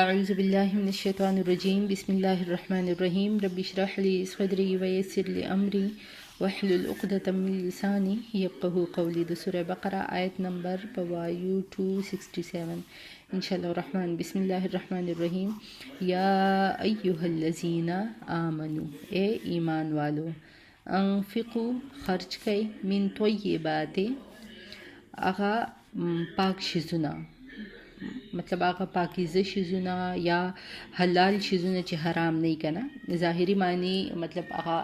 أعوذ بالله من الشيطان الرجيم بسم الله الرحمن الرحيم رب اشرح لي صدري ويسر لي أمري واحلل عقدة من لساني يفقهوا قولي. د سورة بقرة آیت نمبر پوایو 267 إن شاء الله الرحمن. بسم الله الرحمن الرحيم. يا أيها الذين آمنوا اے ایمان والو، انفقوا خرچ کئی من طیبات اغا پاک شیزونا، مطلب هغه پاکیزه شیزونه یا حلال شیزونه چې حرام نه کنه. ظاهری معنی مطلب هغه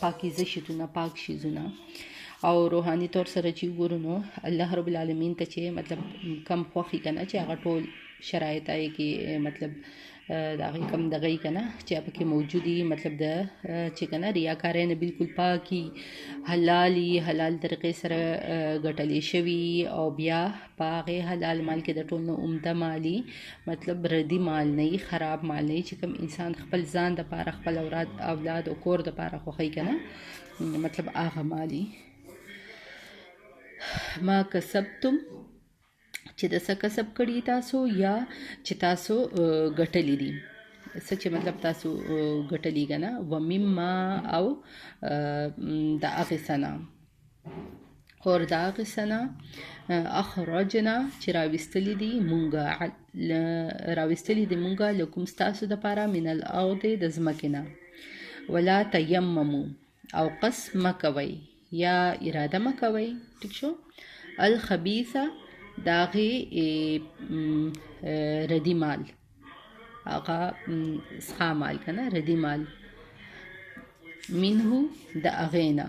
پاکیزه شیزونه، پاک شیزونه. او روحانی طور سره چې ګورو الله رب العالمین ته چې مطلب کم خوښي کنه چې هغه ټول شرایط آئی کې مطلب د هغې کم دغه کنه چې هغه کې موجودي، مطلب د چې کنه ریاکارۍ نه بالکل پاکي، حلال طریقې سره ګټلې شوي، او بیا په هغې حلال مال کې د ټول نه عمده مالي مطلب ردي مال نه، خراب مال نه، چې کوم انسان خپل ځان دپاره، خپل اولاد او کور دپاره خوښوي کنه، مطلب هغه مالي. ما کسبتم چې د څه کسب کړي تاسو، یا چې تاسو ګټلی دي، څه چې مطلب تاسو ګټلی کنه. و مما او د هغې څه نه، اور د هغې څه نه اخرجنا چې راویستلي دي مونږه، راویستلي دي مونږه لکم ستاسو دپاره من الارض د ځمکې نه. ولا تیممو او قصد مه کوئ یا اراده مه کوئ، ټیک شو، الخبیثه د هغې ردي مال، هغه څښا مال کنه، ردي مال. منه د هغې نه،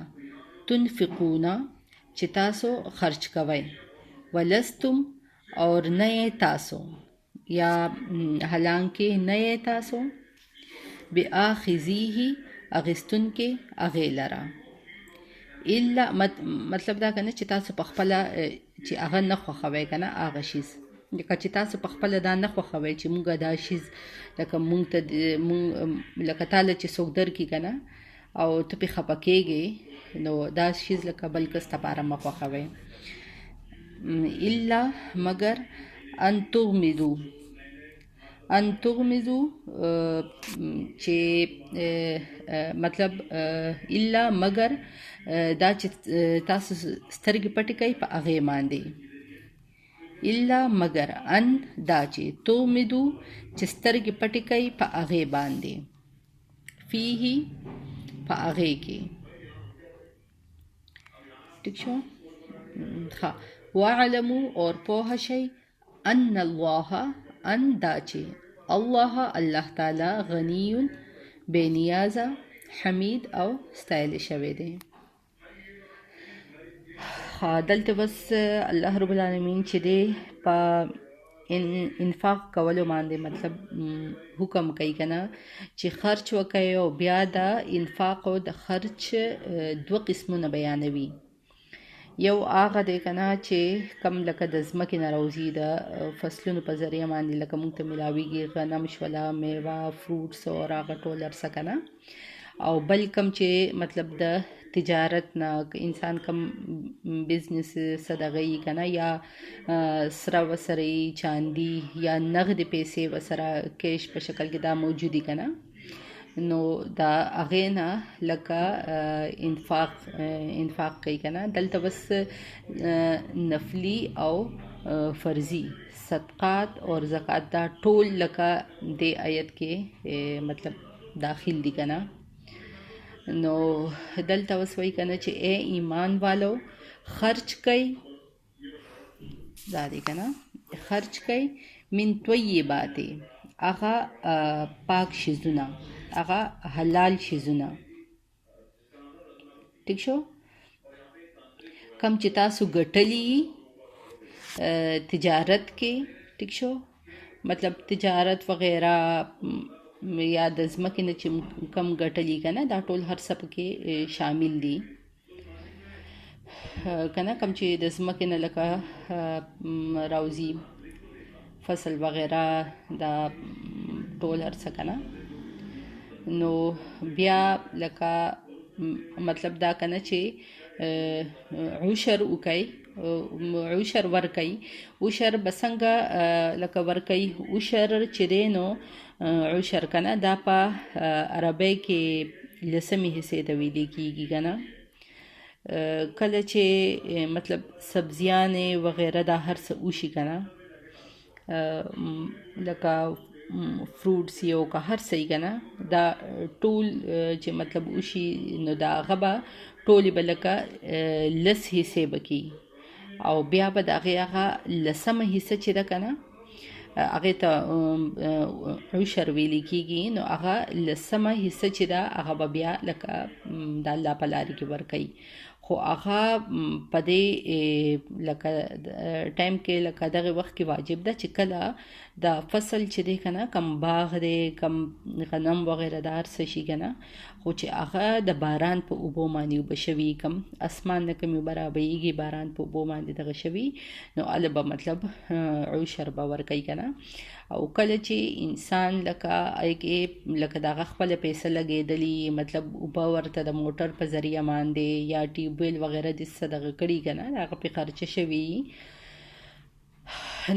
تنفقون چې تاسو خرچ کوئ، ولستم اور نه یې تاسو، یا حالانکې نه یې تاسو، بآخذیه اخیستونکې هغې لره، الا مطلب دا کنه چې تاسو په خپله چې هغه نه خوښوئ کنه هغه شیز، لکه چې تاسو په خپله دا نه خوښوئ چې مونږ دا شیز لکه مونږ ته لکه تاله چې څوک درکړي کنه او ته پې خفه کېږې، نو دا شیز لکه بل کس دپاره مه خوښوئ. الا مگر ان تغمضو، ان تغمضو چې مطلب الا مگر دا چې تاسو سترګې پټې کوئ په هغې باندې، الا مگر ان دا چې تغمضو چې سترګې پټې کوئ په هغې باندې، فیه په هغې کې، ټیک شو. ښه، واعلمو اور پوه شئ ان الله ان دا چې الله تعالی غنی بے نیازه، حمید او ستایلی شوی دی. دلته بس الله رب العالمین چې دی په انفاق کولو باندې مطلب حکم کوي کنه چې خرچ وکړئ، او بیا د انفاق او د خرچ دوه قسمونه بیانوي. یو هغه دی کنه چې کم لکه د ځمکې نه راوځي د فصلونو په ذریعه باندې، لکه موږ ته میلاویږي غنم شوله، میوه، فروټس او هغه ټول هر څه کنه. او بل کم چې مطلب د تجارت نه انسان کم بزنس صدغه یي کنه، یا سره وسره یي، چاندي یا نغد پیسې وسره کیش په شکل کې دا موجودي کنه، نو دا هغې نه لکه انفاق کوي کنه. دلته بس نفلی او فرضي صدقات اور زکات دا ټول لکه دې آیت کې مطلب داخل دي کنه. نو دلته اوس وایي کنه چې اے ایمان والو خرچ کوئ، دا دی کنه، خرچ کوئ من طیبات هغه پاک شیزونه، هغه حلال شیزونه، ټیک شو، کم چې تاسو ګټلی تجارت کې، ټیک شو، مطلب تجارت وغیرہ یا د ځمکې نه چې کم ګټلی کنه، دا ټول هر څه پکې شامل دي کنه. کم چې د ځمکې نه لکه راوځي فصل وغیرہ، دا ټول هر څه کنه. نو بیا لکه مطلب دا کنه چې عشر وکئ، عشر ورکوي. عشر به څنګه لکه ورکوي؟ عشر چې دی نو عشر که نه دا په عربی کې لسمې حصې ته ویلې کېږي که نه. کله چې مطلب سبزیانې وغیره دا هر څه وشي که نه، لکه فروټس یو که هر څه که نه، دا ټول چې مطلب وشي نو دا هغه به ټولې به لکه لس حصې به کېږي او بیا به د هغې هغه لسمه حصه چې ده که نه هغې ته عشر ویلې کېږي، نو هغه لسمه حصه چې ده هغه به بیا لکه د الله په لارې کې ورکوي. خو هغه په دې لکه ټایم کې لکه دغه وخت کې واجب ده چې کله دا فصل چې دی که نه، کم باغ دی، کم غنم وغیره دا هر څه شي که نه، خو چې هغه د باران په اوبو باندې اوبه شوي، کم اسمان نه کمې اوبه رابهیږي باران په اوبو باندې دغه شوي، نو هلته به مطلب عشر به ورکوي که نه. او کله چې انسان لکه لکه د هغه خپله پیسه لګېدلي، مطلب اوبه ورته د موټر په ذریعه باندې یا ټیوبویل وغیره د څه دغه کړي که نه، د هغه پې خرچه شوي،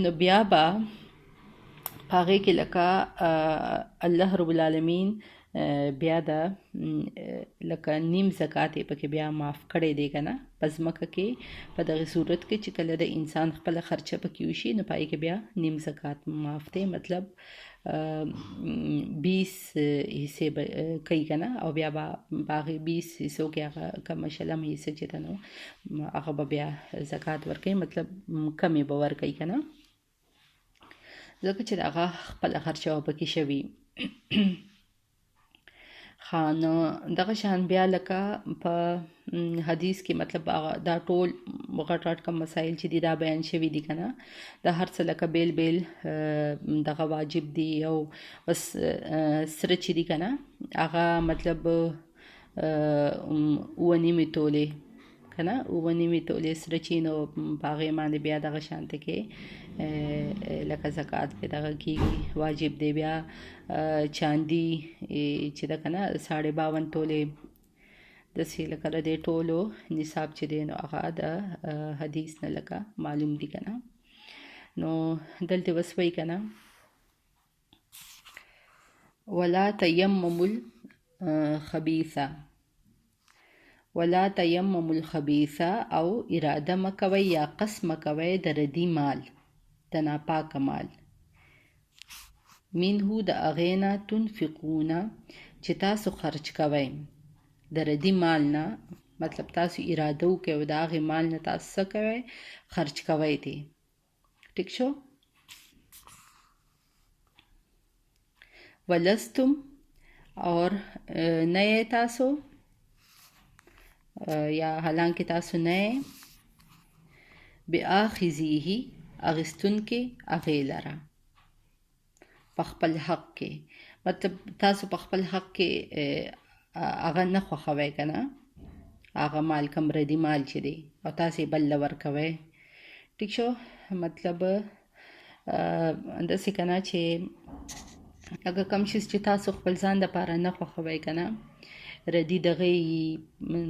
نو بیا به په هغې کې لکه الله رب العالمین بیا د لکه نیم زکات یې پکې بیا معاف کړی دی که نه په ځمکه کې. په دغې صورت کې چې کله د انسان خپله خرچه پکې وشي نو په هغې کې بیا نیم زکات معاف دی، مطلب 20 حصې به کوي که نه، او بیا به په هغې 20 حصو کې هغه کمه شلمه حصه چې ده نو هغه به بیا زکات ورکوي، مطلب کمې به ورکوي که نه، ځکه چې د هغه خپله خرچه به پکې شوي. نو دغه شان بیا لکه په حدیث کې مطلب دا ټول غټ غټ کم مسایل چې دي دا بیان شوي دي که نه، دا هر څه لکه بیل بیل دغه واجب دي. او بس سره چې دي که نه هغه مطلب 9.5 تولې که نه، 9.5 تولې سره چې نو په هغې باندې بیا دغه شانته کې لکه زکات پې دغه کېږي، واجب دی. بیا چاندي چې ده که نه 52.5 تولې داسې لکه د دې ټولو نصاب چې دی نو هغه د حدیث نه لکه معلوم دي که نه. نو دلته بس وایي که نه ولا تیمموا الخبیثه، ولا تیمموا الخبیثه او اراده مکوئ یا قصد مکوئ د ردي مال، د ناپاکه مال، منه د هغې نه تنفقون چې تاسو خرچ کوئ، د ردي مال نه مطلب تاسو اراده وکئ او د هغې مال نه تاسو څه کوئ؟ خرچ کوئ دی. ټیک شو؟ ولستم اور نه یې تاسو یا حالانکه تاسو نه یې بآخذیه اخیستونکي هغې لره په خپل حق کې، مطلب تاسو په خپل حق کې هغه نه خوښوئ که نه، هغه مال کم ردي مال چې دی او تاسې بل له ورکوئ. ټیک شو؟ مطلب داسې که نه چې هغه کم شیز چې تاسو خپل ځان دپاره نه خوښوئ که نه، ردي دغه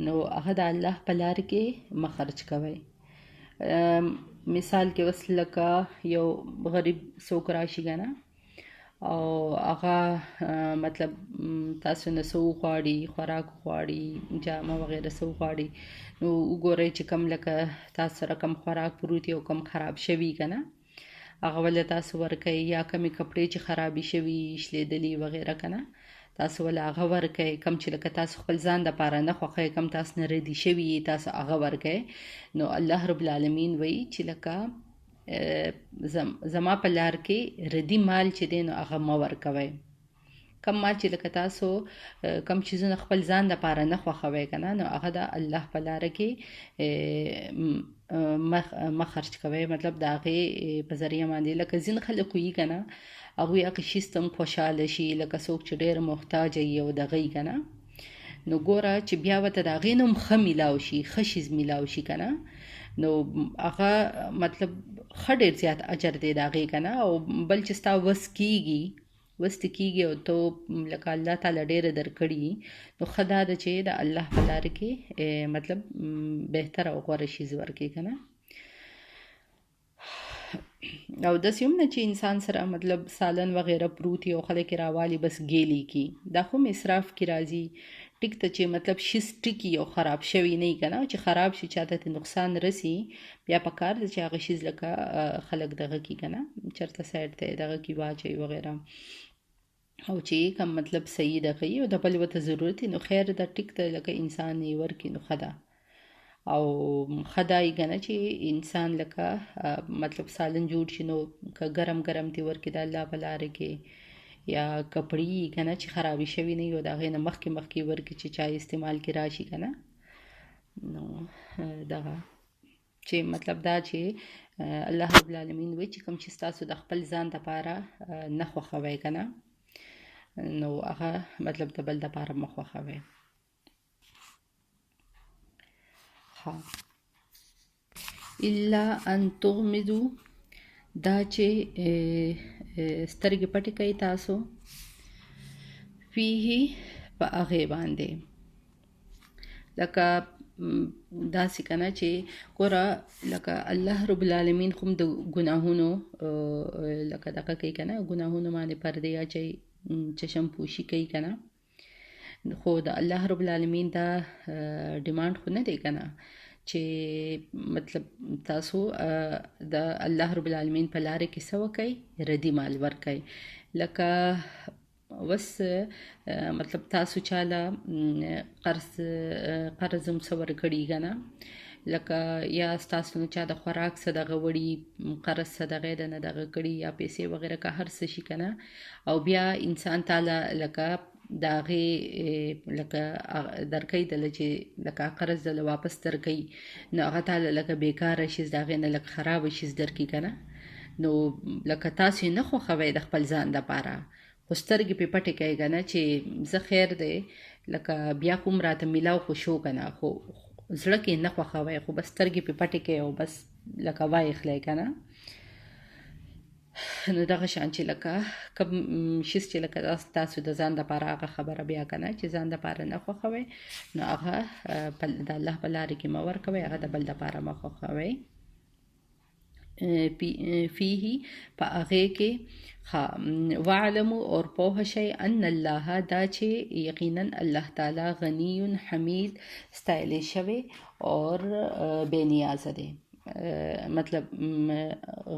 نو هغه د الله په لار کې مه خرچ کوئ. مثال کې اوس لکه یو غریب څوک راشي که نه او هغه مطلب تاسو نه څه وغواړي، خوراک وغواړي، جامه وغیره څه وغواړي، نو وګورئ چې کم لکه تاسو سره کم خوراک پروت او کم خراب شوي که نه هغه ولې تاسو ورکوئ، یا کمې کپړې چې خرابې شوي شلېدلي وغیره که نه تاسو ولې هغه ورکوئ. کم چې لکه تاسو خپل ځان دپاره نه خوښوئ، کم تاسو نه ردي شوي تاسو هغه ورکوئ. نو الله رب العالمین وایي چې لکه زما په لار کې ردي مال چې دی نو هغه مه ورکوئ. کم مال چې لکه تاسو کم چیزونه خپل ځان دپاره نه خوښوئ که نه، نو هغه د الله په لاره کې مه خرچ کوئ، مطلب د هغې په ذریعه باندې لکه ځینې خلک وي که نه هغوی هغې شي ته هم خوشحاله شي، لکه څوک چې ډېر محتاجه وي او دغه یي که نه، نو ګوره چې بیا ورته د هغې نه هم ښه میلاو شي، ښه شیز میلاو شي که نه، نو هغه مطلب ښه ډېر زیات اجر دی د هغې که نه. او بل چې ستا وس کېږي او ته لکه الله تعالی ډېره درکړي، نو ښه دا ده چې د الله په لاره کې مطلب بهتره او غوره شیز ورکړي که نه. او داسې هم نه چې انسان سره مطلب سالن وغیره پروت او خلک راوالي بس ګیلی کی دا خو اسراف کی راځي ټیک ته چې مطلب شیز ټکی او خراب شوی نه کنه چې خراب شي چاته نقصان رسی بیا پکار چې هغه شیز لکه خلک دغه کی کنه چرته سایډ ته دغه کی واچي وغیره او چې کوم مطلب صحیح دغه او د بل وته ضرورت نو خیر د ټیک ته لکه انسان یې ورکی نو خدا او خدای کنه چې انسان لکه مطلب سالن جوړ شي نو که ګرم ګرم دی ورکې د الله په لارې کې یا کپړی کنه چې خرابې شوي نه یو د هغې نه مخکې ورکې چې چای استعمال کې راشي کنه نو دغه چې مطلب دا چې الله رب العالمین وایي چې کوم چې ستاسو د خپل ځان دپاره نه خوښوئ کنه نو هغه مطلب د بل دپاره مه خوښوئ. الا ان تغمضو دا چې سترګې پټې کوي تاسو فيه په هغې باندې لکه داسې کنه چې ګوره لکه الله رب العالمین خو د ګناهونو لکه دغه کوي کنه ګناهونو باندې پردې اچوي چشم پوشي کوي کنه خو د الله رب العالمین دا ډیمانډ خو نه دی کنه چې مطلب تاسو د الله رب العالمین په لارې کې څه وکئ ردي مال ورکئ لکه وس مطلب تاسو چاله قرض هم څه ورکړي کنه لکه یا ستاسو نه چا د خوراک څه دغه وړي قرض څه دغه د نه دغه کړي یا پیسې وغیره که هر څه شي کنه او بیا انسان تعالی لکه د هغې لکه درکوي دله چې لکه قرض دله واپس درکوي نو هغه تعالی لکه بیکاره شیز د هغې نه لکه خرابه شیز درکړي که نه نو لکه تاسو یې نه خوښوئ د خپل ځان دپاره خو سترګې پې پټې کوئ که نه چې زه خیر دی لکه بیا کوم راته میلاو خو شو که نه خو زړه کې نه خوښوئ خو بس سترګې پې پټې کوئ او بس لکه وایې خلی که نه نو دغه شان چې لکه کوم شیز چې لکه تاسو د ځان دپاره هغه خبره بیا که نه چې ځان دپاره نه خوښوئ نو هغه د الله په لارې کې مه ورکوئ هغه د بل دپاره مه خوښوئ فيه په هغې کې وعلمو اور پوه شئ ان الله دا چې یقینا الله تعالی غنی حمید ستایلی شوی اور بے نیازه دی مطلب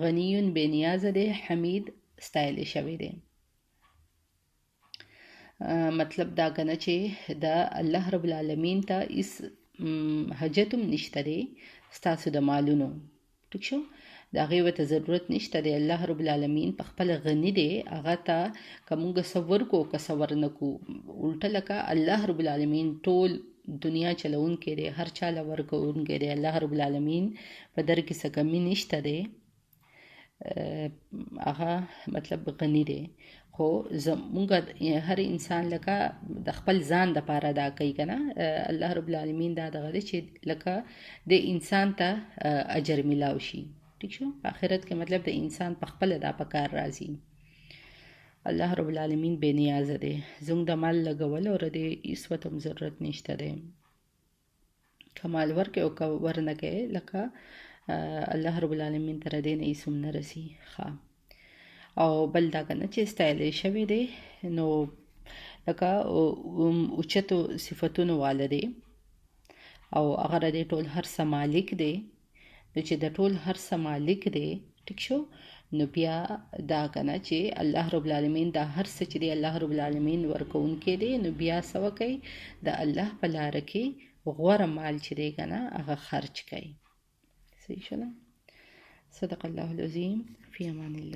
غنی بے نیازه دی حمید ستایلی شوی دی مطلب دا کنه چې دا الله رب العالمین ته اس حاجتم نشته دی ستاسو د مالونو ټیک شو د هغې ورته ضرورت نشته دی الله رب العالمین په خپله غني دی هغه ته که موږ څه ورکو که څه ورنه کړو الټه لکه الله رب العالمین ټول دنیا چلونکی دی هر چا له ورکوونکی دی الله رب العالمین په در کې څه کمي نشته دی هغه مطلب غني دی خو زمونږ هر انسان لکه د خپل ځان دپاره دا کوي که نه الله رب العالمین دا دغه دی چې لکه د انسان ته اجر میلاو شي ٹھیک شو په آخرت کې مطلب د انسان په خپله دا په کار راځي الله رب العالمین بے نیازه دی زموږ د مال لګول او د هېڅ وته هم ضرورت نشته دی که مال ورکړې او که ورنه کوې لکه الله رب العالمین ته د دې نه هېڅ هم نه رسي او بل دا که نه چې ستایلی شوی دی نو لکه اوچتو صفتونو والا دی او هغه د دې ټول هر څه مالک دی نو چې د ټول هر څه مالک دی ټیک شو نو بیا دا کنه چې الله رب العالمین دا هر څه چې دی الله رب العالمین ورکوونکی دی نو بیا څه وکئ د الله په لاره کې غوره مال چې دی کنه هغه خرج کئ صحیح شوه صدق الله العظیم فی امان الله